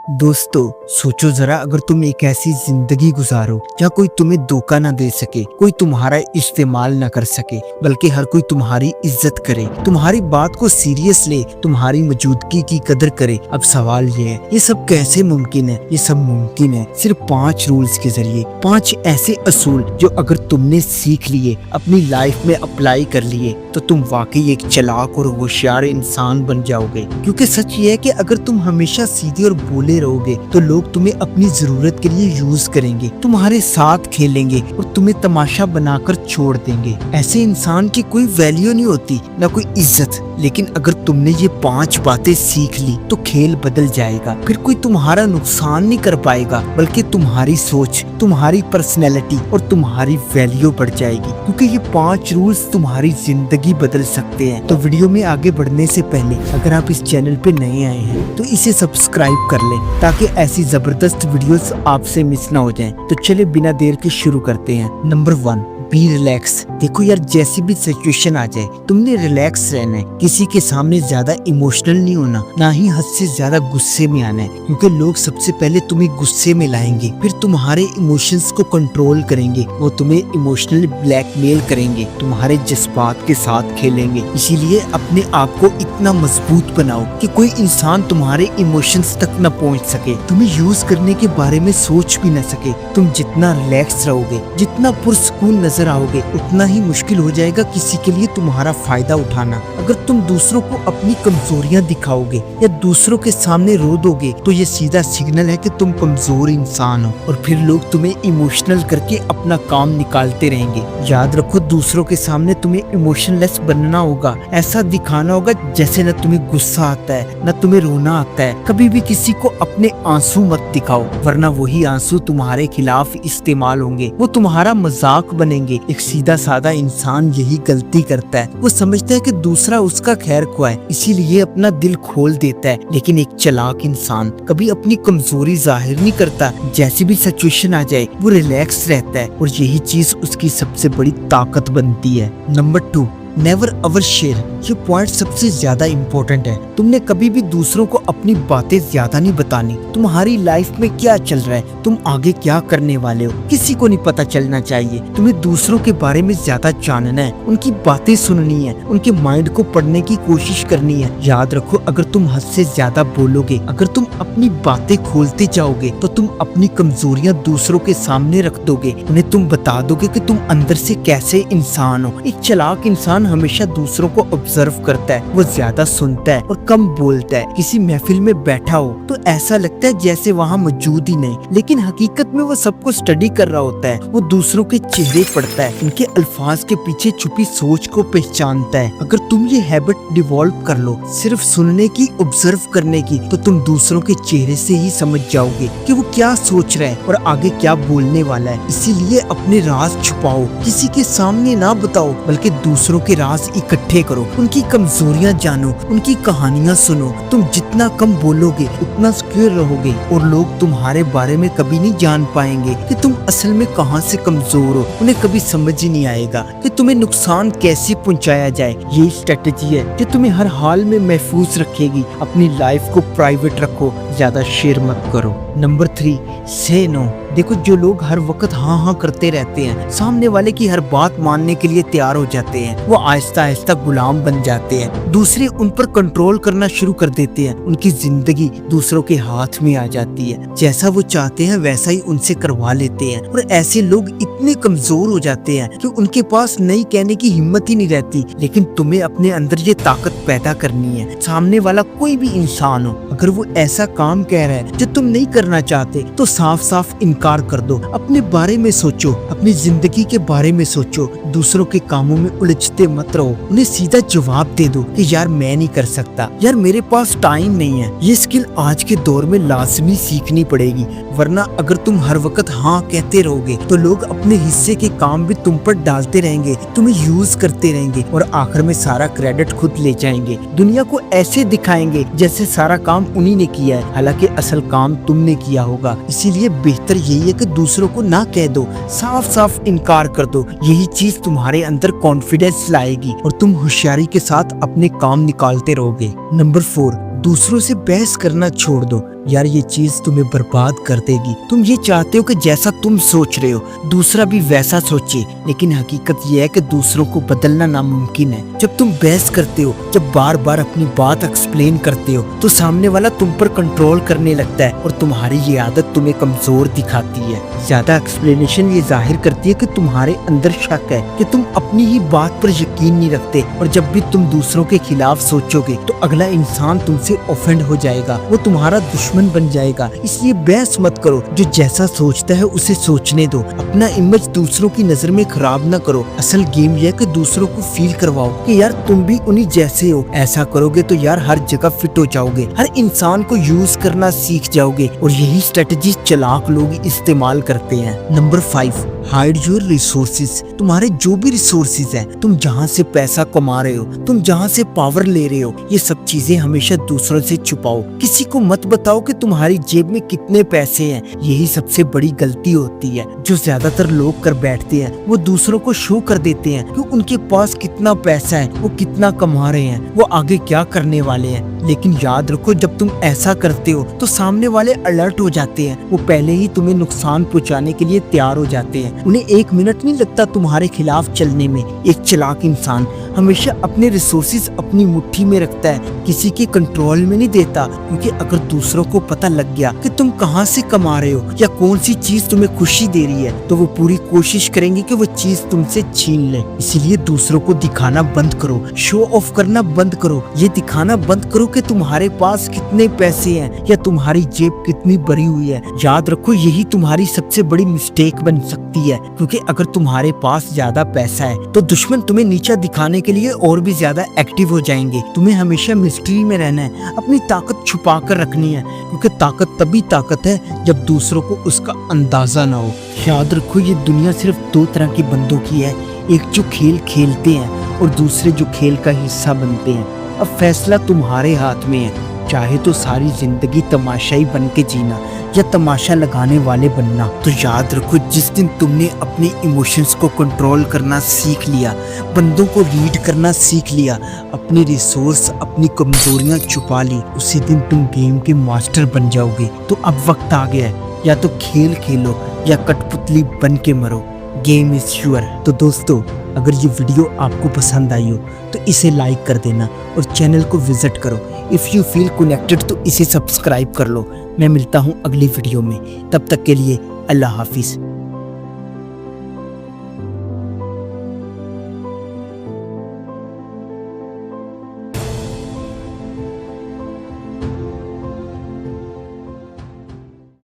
दोस्तों, सोचो जरा, अगर तुम एक ऐसी जिंदगी गुजारो जहाँ कोई तुम्हें धोखा ना दे सके, कोई तुम्हारा इस्तेमाल ना कर सके, बल्कि हर कोई तुम्हारी इज्जत करे, तुम्हारी बात को सीरियस ले, तुम्हारी मौजूदगी की कदर करे। अब सवाल ये है, ये सब कैसे मुमकिन है? ये सब मुमकिन है सिर्फ 5 रूल्स के जरिए, 5 ऐसे असूल जो अगर तुमने सीख लिए, अपनी लाइफ में अप्लाई कर लिए, तो तुम वाकई एक चालाक और होशियार इंसान बन जाओगे। क्योंकि सच ये है कि अगर तुम हमेशा सीधे और बोले रहोगे तो लोग तुम्हें अपनी जरूरत के लिए यूज करेंगे, तुम्हारे साथ खेलेंगे और तुम्हें तमाशा बनाकर छोड़ देंगे। ऐसे इंसान की कोई वैल्यू नहीं होती, ना कोई इज्जत। लेकिन अगर तुमने ये 5 बातें सीख ली तो खेल बदल जाएगा। फिर कोई तुम्हारा नुकसान नहीं कर पाएगा, बल्कि तुम्हारी सोच, तुम्हारी पर्सनैलिटी और तुम्हारी वैल्यू बढ़ जाएगी। क्योंकि ये 5 रूल्स तुम्हारी जिंदगी बदल सकते हैं। तो वीडियो में आगे बढ़ने से पहले अगर आप इस चैनल पे नए आए हैं तो इसे सब्सक्राइब कर लें, ताकि ऐसी जबरदस्त वीडियोस आपसे मिस ना हो जाएं। तो चलिए बिना देर के शुरू करते हैं। Number 1, be relax. देखो यार, जैसी भी सिचुएशन आ जाए, तुमने रिलैक्स रहना है। किसी के सामने ज्यादा इमोशनल नहीं होना, ना ही हद से ज्यादा गुस्से में आना है। क्योंकि लोग सबसे पहले तुम्हें गुस्से में लाएंगे, फिर तुम्हारे इमोशंस को कंट्रोल करेंगे, वो तुम्हें इमोशनली ब्लैकमेल करेंगे, तुम्हारे जज्बात के साथ खेलेंगे। इसीलिए अपने आप को इतना मजबूत बनाओ कि कोई इंसान तुम्हारे इमोशंस तक न पहुंच सके, तुम्हें यूज करने के बारे में सोच भी न सके। तुम जितना रिलैक्स रहोगे, जितना पुरसुकून नजर आओगे, उतना ही मुश्किल हो जाएगा किसी के लिए तुम्हारा फायदा उठाना। अगर तुम दूसरों को अपनी कमजोरियां दिखाओगे या दूसरों के सामने रो दोगे, तो ये सीधा सिग्नल है कि तुम कमजोर इंसान हो, और फिर लोग तुम्हें इमोशनल करके अपना काम निकालते रहेंगे। याद रखो, दूसरों के सामने तुम्हें इमोशनलेस बनना होगा, ऐसा दिखाना होगा जैसे न तुम्हें गुस्सा आता है, न तुम्हें रोना आता है। कभी भी किसी को अपने आंसू मत दिखाओ, वरना वही आंसू तुम्हारे खिलाफ इस्तेमाल होंगे, वो तुम्हारा मजाक बनेंगे। एक सीधा सादा इंसान यही गलती करता है, वो समझता है कि दूसरा उसका खैर ख्वाह, इसीलिए अपना दिल खोल देता है। लेकिन एक चालाक इंसान कभी अपनी कमजोरी जाहिर नहीं करता। जैसी भी सिचुएशन आ जाए, वो रिलैक्स रहता है, और यही चीज उसकी सबसे बड़ी ताकत बनती है। Number 2, never ever share. ये पॉइंट सबसे ज्यादा इम्पोर्टेंट है। तुमने कभी भी दूसरों को अपनी बातें ज्यादा नहीं बतानी। तुम्हारी लाइफ में क्या चल रहा है, तुम आगे क्या करने वाले हो, किसी को नहीं पता चलना चाहिए। तुम्हें दूसरों के बारे में ज्यादा जानना है, उनकी बातें सुननी है, उनके माइंड को पढ़ने की कोशिश करनी है। याद रखो, अगर तुम हद से ज्यादा बोलोगे, अगर तुम अपनी बातें खोलते जाओगे, तो तुम अपनी कमजोरियां दूसरों के सामने रख दोगे। उन्हें तुम बता दोगे कि तुम अंदर से कैसे इंसान हो। एक चालाक इंसान हमेशा दूसरों को ऑब्जर्व करता है, वो ज्यादा सुनता है और कम बोलता है। किसी महफिल में बैठा हो तो ऐसा लगता है जैसे वहाँ मौजूद ही नहीं, लेकिन हकीकत में वो सबको स्टडी कर रहा होता है। वो दूसरों के चेहरे पढ़ता है, उनके अल्फाज के पीछे छुपी सोच को पहचानता है। अगर तुम ये हैबिट डिवॉल्व कर लो, सिर्फ सुनने की, ऑब्जर्व करने की, तो तुम दूसरों के चेहरे से ही समझ जाओगे कि वो क्या सोच रहा है और आगे क्या बोलने वाला है। इसीलिए अपने राज छुपाओ, किसी के सामने ना बताओ, बल्कि दूसरों के राज इकट्ठे करो, उनकी कमजोरियां जानो, उनकी कहानियां सुनो। तुम जितना कम बोलोगे, उतना सिक्योर रहोगे, और लोग तुम्हारे बारे में कभी नहीं जान पाएंगे कि तुम असल में कहां से कमजोर हो। उन्हें कभी समझ ही नहीं आएगा कि तुम्हें नुकसान कैसे पहुंचाया जाए। यही स्ट्रेटेजी है जो तुम्हें हर हाल में महफूज रखेगी। अपनी लाइफ को प्राइवेट रखो, ज्यादा शेयर मत करो। नंबर 3, से नो। देखो, जो लोग हर वक्त हाँ हाँ करते रहते हैं, सामने वाले की हर बात मानने के लिए तैयार हो जाते हैं, वो आहिस्ता आहिस्ता गुलाम बन जाते हैं। दूसरे उन पर कंट्रोल करना शुरू कर देते हैं, उनकी जिंदगी दूसरों के हाथ में आ जाती है। जैसा वो चाहते हैं वैसा ही उनसे करवा लेते हैं, और ऐसे लोग इतने कमजोर हो जाते हैं कि उनके पास नहीं कहने की हिम्मत ही नहीं रहती। लेकिन तुम्हें अपने अंदर ये ताकत पैदा करनी है। सामने वाला कोई भी इंसान हो, अगर वो ऐसा काम कह रहा है जो तुम नहीं करना चाहते, तो साफ साफ इनकार कर दो। अपने बारे में सोचो, अपनी जिंदगी के बारे में सोचो। दूसरों के कामों में उलझते मत रहो, उन्हें सीधा जवाब दे दो कि यार मैं नहीं कर सकता, यार मेरे पास टाइम नहीं है। ये स्किल आज के दौर में लाजमी सीखनी पड़ेगी, वरना अगर तुम हर वक्त हाँ कहते रहोगे तो लोग अपने हिस्से के काम भी तुम पर डालते रहेंगे, तुम्हें यूज करते रहेंगे, और आखिर में सारा क्रेडिट खुद ले जाएंगे। दुनिया को ऐसे दिखाएंगे जैसे सारा काम उन्हीं ने किया है, हालांकि असल काम तुमने किया होगा। इसीलिए बेहतर यही है कि दूसरों को ना कह दो, साफ साफ इनकार कर दो। यही चीज तुम्हारे अंदर कॉन्फिडेंस लाएगी, और तुम होशियारी के साथ अपने काम निकालते रहोगे। नंबर 4, दूसरों से बहस करना छोड़ दो। यार ये चीज तुम्हें बर्बाद कर देगी। तुम ये चाहते हो कि जैसा तुम सोच रहे हो दूसरा भी वैसा सोचे, लेकिन हकीकत ये है कि दूसरों को बदलना नामुमकिन है। जब तुम बहस करते हो, जब बार बार अपनी बात एक्सप्लेन करते हो, तो सामने वाला तुम पर कंट्रोल करने लगता है और तुम्हारी ये आदत तुम्हें कमजोर दिखाती है। ज्यादा एक्सप्लेनेशन ये जाहिर करती है कि तुम्हारे अंदर शक है, कि तुम अपनी ही बात पर यकीन नहीं रखते, और जब भी तुम दूसरों के खिलाफ सोचोगे तो अगला इंसान तुमसे ऑफेंड हो जाएगा, वो तुम्हारा दुश्मन बन जाएगा। इसलिए बहस मत करो, जो जैसा सोचता है उसे सोचने दो। अपना इमेज दूसरों की नजर में खराब ना करो। असल गेम यह है कि दूसरों को फील करवाओ कि यार तुम भी उन्हीं जैसे हो। ऐसा करोगे तो यार हर जगह फिट हो जाओगे, हर इंसान को यूज करना सीख जाओगे, और यही स्ट्रेटजी चालाक लोग इस्तेमाल करते हैं। Number 5, hide your resources. तुम्हारे जो भी रिसोर्सेज हैं, तुम जहाँ से पैसा कमा रहे हो, तुम जहाँ से पावर ले रहे हो, ये सब चीजें हमेशा दूसरों से छुपाओ। किसी को मत बताओ कि तुम्हारी जेब में कितने पैसे हैं। यही सबसे बड़ी गलती होती है जो ज्यादातर लोग कर बैठते हैं। वो दूसरों को शो कर देते हैं कि उनके पास कितना पैसा है, वो कितना कमा रहे हैं, वो आगे क्या करने वाले हैं। लेकिन याद रखो, जब तुम ऐसा करते हो तो सामने वाले अलर्ट हो जाते हैं। वो पहले ही तुम्हें नुकसान पहुंचाने के लिए तैयार हो जाते हैं। उन्हें एक मिनट नहीं लगता तुम्हारे खिलाफ चलने में। एक चालाक इंसान हमेशा अपने रिसोर्सेज अपनी मुट्ठी में रखता है, किसी के कंट्रोल में नहीं देता, क्योंकि अगर दूसरों को पता लग गया कि तुम कहां से कमा रहे हो या कौन सी चीज तुम्हें खुशी दे रही है, तो वो पूरी कोशिश करेंगे कि वो चीज तुमसे छीन ले। इसीलिए दूसरों को दिखाना बंद करो, शो ऑफ करना बंद करो। ये दिखाना बंद करो कि तुम्हारे पास कितने पैसे हैं या तुम्हारी जेब कितनी भरी हुई है। याद रखो, यही तुम्हारी सबसे बड़ी मिस्टेक बन सकती है, क्योंकि अगर तुम्हारे पास ज्यादा पैसा है तो दुश्मन तुम्हें नीचा दिखाने के लिए और भी ज्यादा एक्टिव हो जाएंगे। तुम्हें हमेशा मिस्ट्री में रहना है, अपनी ताकत छुपा कर रखनी है, क्योंकि ताकत तभी ताकत है जब दूसरों को उसका अंदाजा ना हो। याद रखो, ये दुनिया सिर्फ 2 तरह के बंदों की है, एक जो खेल खेलते हैं और दूसरे जो खेल का हिस्सा बनते हैं। अब फैसला तुम्हारे हाथ में है, चाहे तो सारी जिंदगी तमाशाई बन के जीना या तमाशा लगाने वाले बनना। तो याद रखो, जिस दिन तुमने अपने इमोशंस को कंट्रोल करना सीख लिया, बंदों को रीड करना सीख लिया, अपने रिसोर्स अपनी कमजोरियां छुपा ली, उसी दिन तुम गेम के मास्टर बन जाओगे। तो अब वक्त आ गया है, या तो खेल खेलो या कठपुतली बन के मरो। Game is your. तो दोस्तों, अगर ये वीडियो आपको पसंद आई हो तो इसे लाइक कर देना और चैनल को विजिट करो। इफ़ यू फील कनेक्टेड तो इसे सब्सक्राइब कर लो। मैं मिलता हूँ अगली वीडियो में, तब तक के लिए अल्लाह हाफिज़।